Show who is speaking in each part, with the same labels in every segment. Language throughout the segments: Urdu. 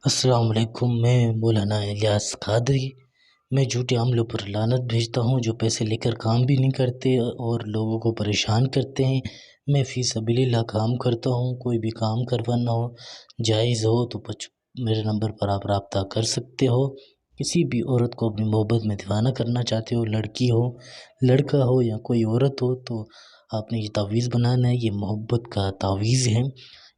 Speaker 1: السلام علیکم، میں مولانا الیاس قادری۔ میں جھوٹے عملوں پر لعنت بھیجتا ہوں جو پیسے لے کر کام بھی نہیں کرتے اور لوگوں کو پریشان کرتے ہیں۔ میں فی سبیل اللہ کام کرتا ہوں۔ کوئی بھی کام کروانا ہو، جائز ہو تو میرے نمبر پر آپ رابطہ کر سکتے ہو۔ کسی بھی عورت کو اپنی محبت میں دیوانہ کرنا چاہتے ہو، لڑکی ہو، لڑکا ہو یا کوئی عورت ہو، تو آپ نے یہ تعویذ بنانا ہے۔ یہ محبت کا تعویذ ہے۔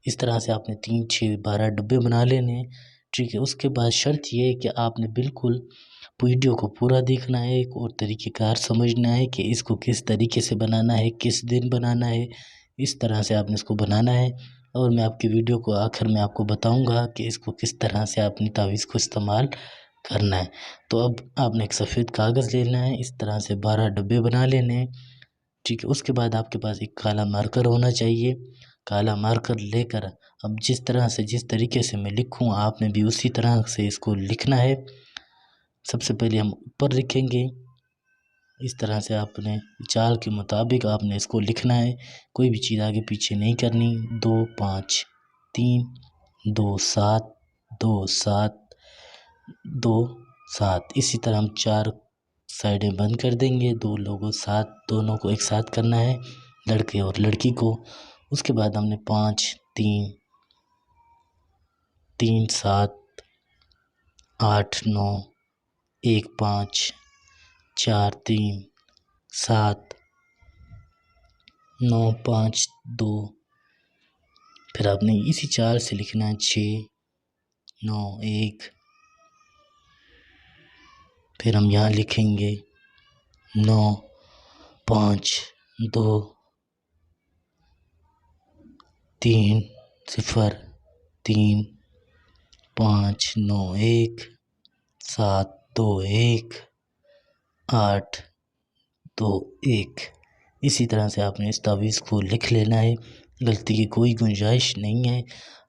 Speaker 1: اس طرح سے آپ نے 3، 6، 12 ڈبے بنا لینے ہیں، ٹھیک ہے۔ اس کے بعد شرط یہ ہے کہ آپ نے بالکل ویڈیو کو پورا دیکھنا ہے اور طریقہ کار سمجھنا ہے کہ اس کو کس طریقے سے بنانا ہے، کس دن بنانا ہے۔ اس طرح سے آپ نے اس کو بنانا ہے، اور میں آپ کی ویڈیو کو آخر میں آپ کو بتاؤں گا کہ اس کو کس طرح سے اپنی تعویذ کو استعمال کرنا ہے۔ تو اب آپ نے ایک سفید کاغذ لینا ہے، اس طرح سے 12 ڈبے بنا لینے ہیں، ٹھیک ہے۔ اس کے بعد آپ کے پاس ایک کالا مارکر ہونا چاہیے۔ کالا مارکر لے کر اب جس طریقے سے میں لکھوں، آپ نے بھی اسی طرح سے اس کو لکھنا ہے۔ سب سے پہلے ہم اوپر لکھیں گے، اس طرح سے آپ نے چال کے مطابق آپ نے اس کو لکھنا ہے، کوئی بھی چیز آگے پیچھے نہیں کرنی۔ 2، 5، 3، 2، 7، 2، 7، 2، 7۔ اسی طرح ہم 4 سائڈیں بند کر دیں گے۔ 2 لوگوں ساتھ، دونوں کو ایک ساتھ کرنا ہے، لڑکے اور لڑکی کو۔ اس کے بعد ہم نے 5، 3، 3، 7، 8، 9، 1، 5، 4، 3، 7، 9، 5، 2۔ پھر آپ نے اسی چال سے لکھنا ہے 6، 9، 1۔ پھر ہم یہاں لکھیں گے 9، 5، 2، 3، 0، 3، 5، 9، 1، 7، 2، 1، 8، 2، 1۔ اسی طرح سے آپ نے اس تعویذ کو لکھ لینا ہے، غلطی کی کوئی گنجائش نہیں ہے۔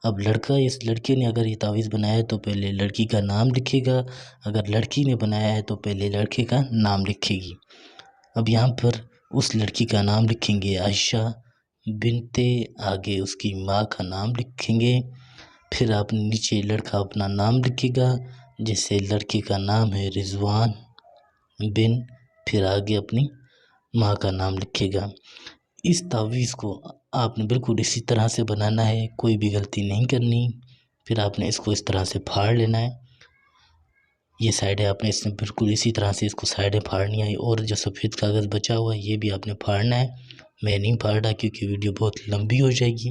Speaker 1: اب اس لڑکے نے اگر یہ تعویذ بنایا ہے تو پہلے لڑکی کا نام لکھے گا، اگر لڑکی نے بنایا ہے تو پہلے لڑکے کا نام لکھے گی۔ اب یہاں پر اس لڑکی کا نام لکھیں گے عائشہ بنت، آگے اس کی ماں کا نام لکھیں گے۔ پھر آپ نیچے لڑکا اپنا نام لکھے گا، جیسے لڑکے کا نام ہے رضوان بن، پھر آگے اپنی ماں کا نام لکھے گا۔ اس تعویذ کو آپ نے بالکل اسی طرح سے بنانا ہے، کوئی بھی غلطی نہیں کرنی۔ پھر آپ نے اس کو اس طرح سے پھاڑ لینا ہے، یہ سائڈیں آپ نے اس میں بالکل اسی طرح سے اس کو سائڈیں پھاڑنی ہے، اور جو سفید کاغذ بچا ہوا ہے یہ بھی آپ نے پھاڑنا ہے۔ میں نہیں پھاڑ رہا کیونکہ ویڈیو بہت لمبی ہو جائے گی،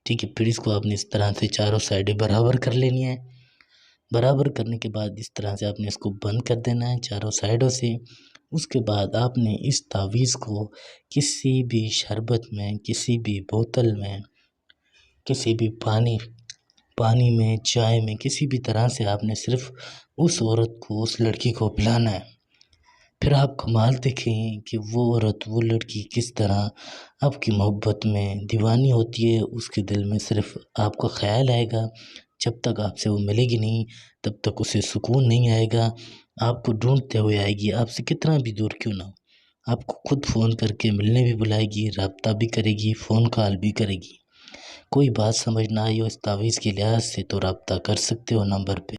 Speaker 1: ٹھیک ہے۔ پھر اس کو آپ نے اس طرح سے چاروں سائڈیں برابر کر لینی ہے۔ برابر کرنے کے بعد اس طرح سے آپ نے اس کو بند کر دینا ہے چاروں سائڈوں سے۔ اس کے بعد آپ نے اس تعویذ کو کسی بھی شربت میں، کسی بھی بوتل میں، کسی بھی پانی میں، چائے میں، کسی بھی طرح سے آپ نے صرف اس عورت کو، اس لڑکی کو پلانا ہے۔ پھر آپ کمال دیکھیں کہ وہ عورت، وہ لڑکی کس طرح آپ کی محبت میں دیوانی ہوتی ہے۔ اس کے دل میں صرف آپ کا خیال آئے گا، جب تک آپ سے وہ ملے گی نہیں تب تک اسے سکون نہیں آئے گا، آپ کو ڈھونڈتے ہوئے آئے گی، آپ سے کتنا بھی دور کیوں نہ ہو، آپ کو خود فون کر کے ملنے بھی بلائے گی، رابطہ بھی کرے گی، فون کال بھی کرے گی۔ کوئی بات سمجھ نہ آئی ہو اس تعویذ کے لحاظ سے تو رابطہ کر سکتے ہو نمبر پہ۔